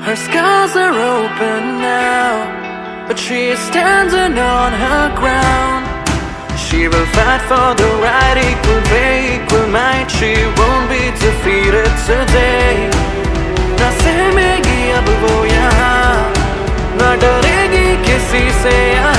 Her scars are open now, but she is standing on her ground. She will fight for the right, equal pay, equal might. She won't be defeated today. ना सहमेगी अब वो यहाँ, ना डरेगी किसी से यहाँ.